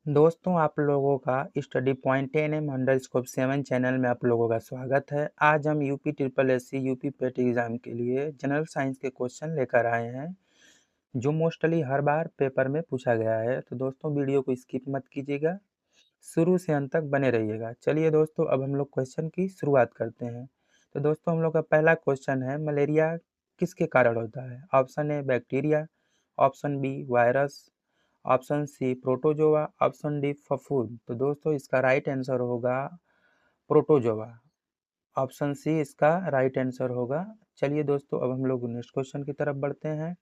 दोस्तों, आप लोगों का study point NM underscore 7 channel में आप लोगों का स्वागत है। आज हम UP triple SC UP PET exam के लिए जनरल साइंस के क्वेश्चन लेकर आए हैं, जो मोस्टली हर बार पेपर में पूछा गया है। तो दोस्तों, वीडियो को स्किप मत कीजिएगा, शुरू से अंत तक बने रहिएगा। चलिए दोस्तों, अब हम लोग क्वेश्चन की शुरुआत करते हैं। तो दोस्तों, हम लोग का पहला क्वेश्चन है, मलेरिया किसके कारण होता है? Option A bacteria, option B virus, option C protozoa, option D फफूंद। तो दोस्तों, इसका राइट आंसर होगा प्रोटोजोआ। ऑप्शन सी इसका राइट आंसर होगा। चलिए दोस्तों, अब हम लोग नेक्स्ट क्वेश्चन की तरफ बढ़ते हैं।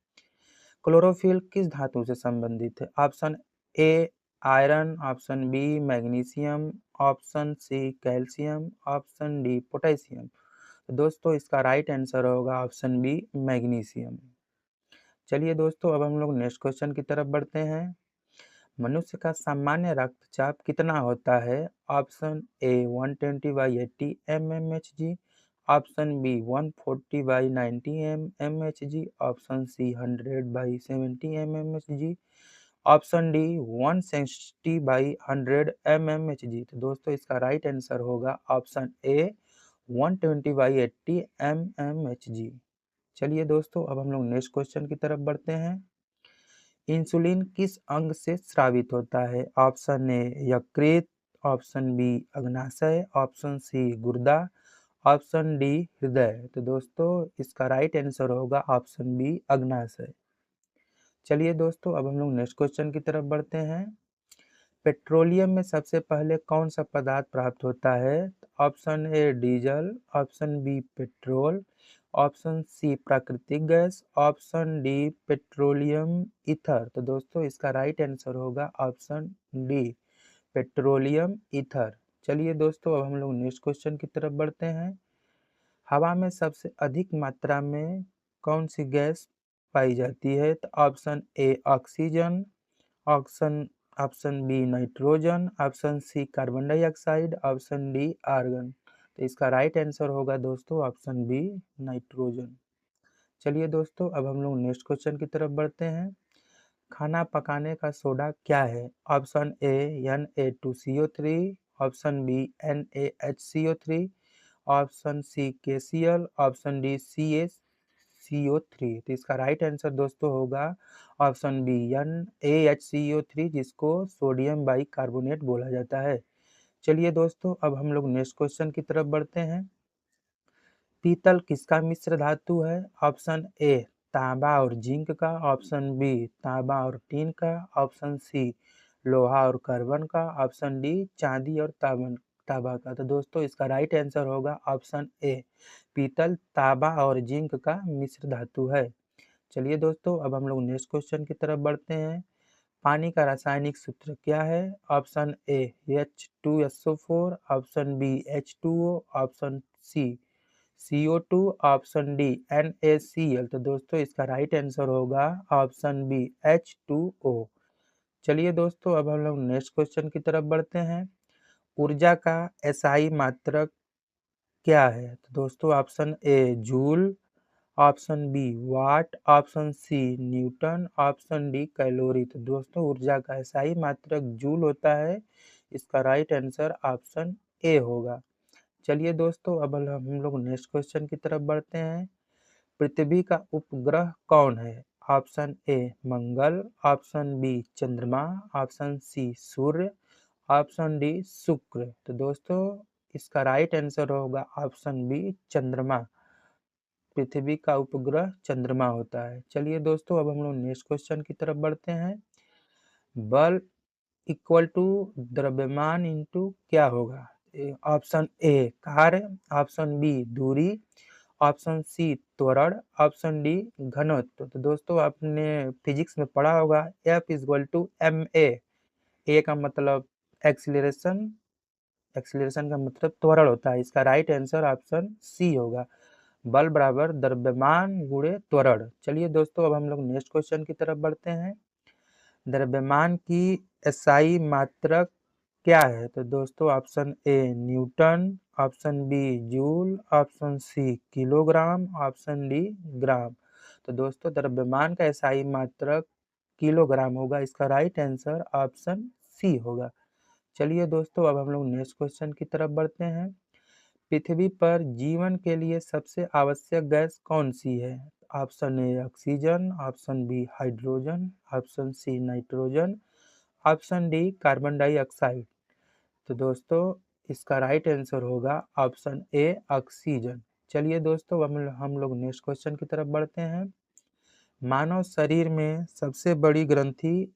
क्लोरोफिल किस धातु से संबंधित है? Option A iron, option B magnesium, option C calcium, option D potassium. तो दोस्तों, इसका राइट आंसर होगा ऑप्शन बी मैग्नीशियम। चलिए दोस्तों, अब हम लोग नेक्स्ट क्वेश्चन की तरफ बढ़ते हैं। मनुष्य का सामान्य रक्तचाप कितना होता है? Option A 120/80 mmHg, option B 140/90 mmHg, option C 100/70 mmHg, option D 160/100 mmHg। तो दोस्तों, इसका राइट आंसर होगा ऑप्शन ए 120/80 mmHg। चलिए दोस्तों, अब हम लोग नेक्स्ट क्वेश्चन की तरफ बढ़ते हैं। इंसुलिन किस अंग से स्रावित होता है? ऑप्शन ए यकृत, ऑप्शन बी अग्नाशय, ऑप्शन सी गुर्दा, ऑप्शन डी हृदय। तो दोस्तों, इसका राइट आंसर होगा ऑप्शन बी अग्नाशय। चलिए दोस्तों, अब हम लोग नेक्स्ट क्वेश्चन की तरफ बढ़ते हैं। पेट्रोलियम में सबसे पहले कौन सा पदार्थ प्राप्त होता है? Option A diesel, option B petrol, option C प्राकृतिक gas, option D petroleum ether. तो दोस्तों, इसका राइट आंसर होगा ऑप्शन डी पेट्रोलियम ईथर। चलिए दोस्तों, अब हम लोग नेक्स्ट क्वेश्चन की तरफ बढ़ते हैं। हवा में सबसे अधिक मात्रा में कौन सी गैस पाई जाती है? तो option A oxygen, option option B nitrogen, option C carbon dioxide, option D argon. तो इसका राइट आंसर होगा दोस्तों ऑप्शन बी नाइट्रोजन। चलिए दोस्तों, अब हम लोग नेक्स्ट क्वेश्चन की तरफ बढ़ते हैं। खाना पकाने का सोडा क्या है? Option A Na2CO3, option B NaHCO3, option C KCl, option D CaCO3। तो इसका राइट आंसर दोस्तों होगा ऑप्शन बी NaHCO3, जिसको सोडियम बाइकार्बोनेट बोला जाता है। चलिए दोस्तों, अब हम लोग नेक्स्ट क्वेश्चन की तरफ बढ़ते हैं। पीतल किसका मिश्र धातु है? ऑप्शन ए तांबा और जिंक का, ऑप्शन बी तांबा और टीन का, ऑप्शन सी लोहा और कार्बन का, ऑप्शन डी चांदी और तांबा का। तो दोस्तों, इसका राइट आंसर होगा ऑप्शन ए पीतल तांबा और जिंक का मिश्र धातु है। चलिए दोस्तों, अब हम लोग नेक्स्ट क्वेश्चन की तरफ बढ़ते हैं। पानी का रासायनिक सूत्र क्या है? Option A H2SO4, option B H2O, option C CO2, option D NaCl। तो दोस्तों, इसका राइट आंसर होगा ऑप्शन बी H2O। चलिए दोस्तों, अब हम लोग नेक्स्ट क्वेश्चन की तरफ बढ़ते हैं। ऊर्जा का एसआई मात्रक क्या है? तो दोस्तों, option A joule, option B watt, option C newton, option D calorie. तो दोस्तों, ऊर्जा का एसआई मात्रक जूल होता है। इसका राइट आंसर ऑप्शन ए होगा। चलिए दोस्तों, अब हम लोग नेक्स्ट क्वेश्चन की तरफ बढ़ते हैं। पृथ्वी का उपग्रह कौन है? ऑप्शन ए मंगल, ऑप्शन बी चंद्रमा, ऑप्शन सी सूर्य, ऑप्शन डी शुक्र। तो दोस्तों, इसका राइट आंसर होगा ऑप्शन बी चंद्रमा। पृथ्वी का उपग्रह चंद्रमा होता है। चलिए दोस्तों, अब हम लोग नेक्स्ट क्वेश्चन की तरफ बढ़ते हैं। बल इक्वल टू द्रव्यमान इंटू क्या होगा? ऑप्शन ए कार्य, ऑप्शन बी दूरी, ऑप्शन सी त्वरण, ऑप्शन डी घनत्व। तो दोस्तों, आपने फिजिक्स में पढ़ा होगा F=ma। ए का मतलब एक्सीलरेशन, एक्सीलरेशन का मतलब त्वरण होता है। इसका राइट आंसर ऑप्शन सी होगा, बल बराबर द्रव्यमान गुणे त्वरण। चलिए दोस्तों, अब हम लोग नेक्स्ट क्वेश्चन की तरफ बढ़ते हैं। द्रव्यमान की एसआई मात्रक क्या है? तो दोस्तों, option A newton, option B joule, option C kilogram, option D gram. तो दोस्तों, द्रव्यमान का एसआई मात्रक किलोग्राम होगा। इसका राइट आंसर ऑप्शन सी होगा। चलिए दोस्तों अब हम लोग नेक्स्ट क्वेश्चन की तरफ बढ़ते हैं। पृथ्वी पर जीवन के लिए सबसे आवश्यक गैस कौन सी है? Option A oxygen, option B hydrogen, option C nitrogen, option D carbon dioxide. तो दोस्तों इसका राइट आंसर होगा ऑप्शन ए ऑक्सीजन। चलिए दोस्तों हम लोग नेक्स्ट क्वेश्चन की तरफ बढ़ते हैं। मानव शरीर में सबसे बड़ी ग्रंथि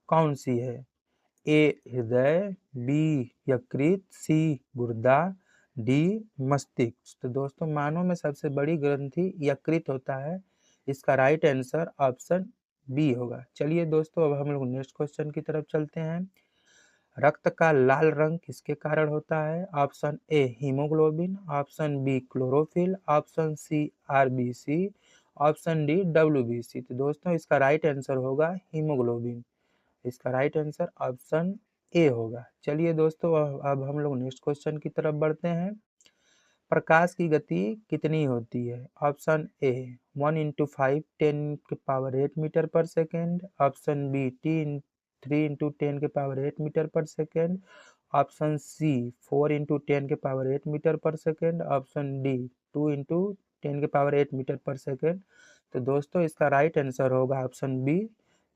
कौन सी है? ए हृदय, बी यकृत, सी गुर्दा, डी मस्तिष्क। तो दोस्तों मानव में सबसे बड़ी ग्रंथि यकृत होता है। इसका राइट आंसर ऑप्शन बी होगा। चलिए दोस्तों अब हम लोग नेक्स्ट क्वेश्चन की तरफ चलते हैं। रक्त का लाल रंग किसके कारण होता है? Option A haemoglobin, option B chlorophyll, option C RBC, option D WBC. तो दोस्तों इसका राइट आंसर होगा हीमोग्लोबिन। इसका राइट आंसर ऑप्शन ए होगा। चलिए दोस्तों अब हम लोग नेक्स्ट क्वेश्चन की तरफ बढ़ते हैं। प्रकाश की गति कितनी होती है? ऑप्शन ए 1 × 5 10⁸ मीटर पर सेकेंड, ऑप्शन बी 3 × 10⁸ मीटर पर सेकेंड, ऑप्शन सी 4 × 10⁸ मीटर पर सेकेंड, ऑप्शन डी 2 × 10⁸ मीटर पर सेकेंड। तो दोस्तों इसका राइट आंसर होगा ऑप्शन बी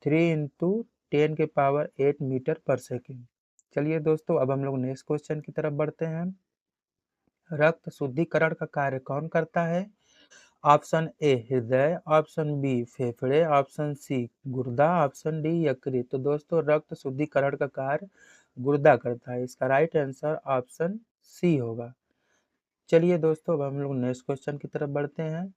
3 × 10⁸ मीटर पर सेकेंड। चलिए दोस्तों अब हम लोग नेक्स्ट क्वेश्चन की तरफ बढ़ते हैं। रक्त शुद्धिकरण का कार्य कौन करता है? ऑप्शन ए हृदय, ऑप्शन बी फेफड़े, ऑप्शन सी गुर्दा, ऑप्शन डी यकृत। तो दोस्तों रक्त शुद्धिकरण का कार्य गुर्दा करता है। इसका राइट आंसर ऑप्शन सी होगा। चलिए दोस्तों अब हम लोग नेक्स्ट क्वेश्चन की तरफ बढ़ते हैं।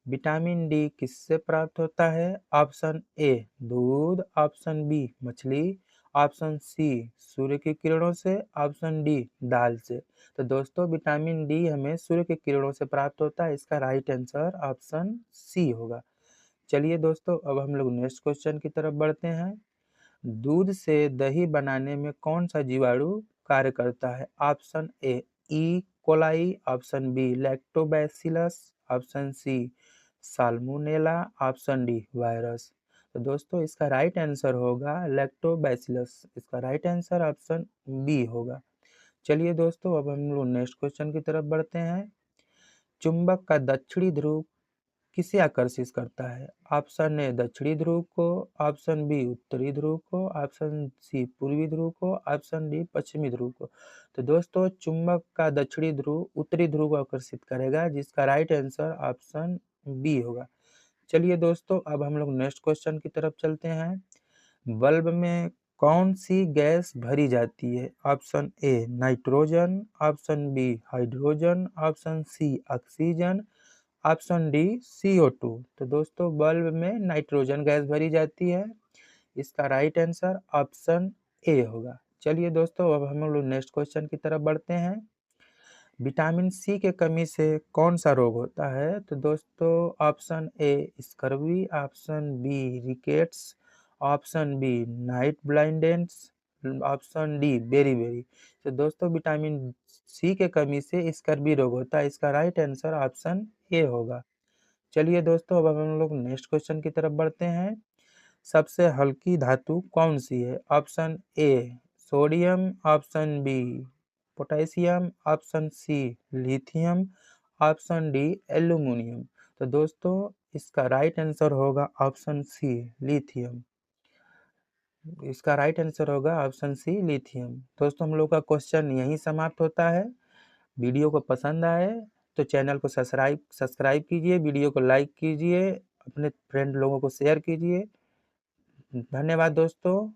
विटामिन डी किससे प्राप्त होता है? ऑप्शन ए दूध, ऑप्शन बी मछली, ऑप्शन सी सूर्य की किरणों से, ऑप्शन डी दाल से। तो दोस्तों विटामिन डी हमें सूर्य की किरणों से प्राप्त होता है। इसका राइट आंसर ऑप्शन सी होगा। चलिए दोस्तों अब हम लोग नेक्स्ट क्वेश्चन की तरफ बढ़ते हैं। दूध से दही बनाने में कौन सा जीवाणु कार्य करता है? Option A E coli, option B lactobacillus, option C salmonella, option D virus. तो दोस्तों इसका राइट आंसर होगा लैक्टोबैसिलस। इसका राइट आंसर ऑप्शन बी होगा। चलिए दोस्तों अब हम लोग नेक्स्ट क्वेश्चन की तरफ बढ़ते हैं। चुंबक का दक्षिणी ध्रुव किसे आकर्षित करता है? ऑप्शन ए दक्षिणी ध्रुव को, ऑप्शन बी उत्तरी ध्रुव को, ऑप्शन सी पूर्वी ध्रुव को, ऑप्शन डी पश्चिमी ध्रुव को। तो दोस्तों चुंबक का दक्षिणी ध्रुव उत्तरी ध्रुव को आकर्षित करेगा, जिसका राइट आंसर ऑप्शन बी होगा। चलिए दोस्तों अब हम लोग नेक्स्ट क्वेश्चन की तरफ चलते हैं। बल्ब में कौन सी गैस भरी जाती है? Option A nitrogen, option B hydrogen, option C oxygen, option D CO2। तो दोस्तों बल्ब में नाइट्रोजन गैस भरी जाती है। इसका राइट आंसर ऑप्शन ए होगा। चलिए दोस्तों अब हम लोग नेक्स्ट क्वेश्चन की तरफ बढ़ते हैं। विटामिन सी के कमी से कौन सा रोग होता है? तो दोस्तों option A scurvy, option B rickets, option B night blindness, option D beri. तो दोस्तों विटामिन सी के कमी से स्कर्वी रोग होता है। इसका राइट आंसर ऑप्शन ए होगा। चलिए दोस्तों अब हम लोग नेक्स्ट क्वेश्चन की तरफ बढ़ते हैं। सबसे हल्की धातु कौन सी है? Option A sodium, option B potassium, option C lithium, option D aluminium. तो दोस्तों इसका राइट आंसर होगा ऑप्शन सी लिथियम। इसका राइट आंसर होगा ऑप्शन सी लिथियम। दोस्तों हम लोग का क्वेश्चन यहीं समाप्त होता है। वीडियो को पसंद आए तो चैनल को सब्सक्राइब कीजिए, वीडियो को लाइक कीजिए, अपने फ्रेंड लोगों को शेयर कीजिए। धन्यवाद दोस्तों।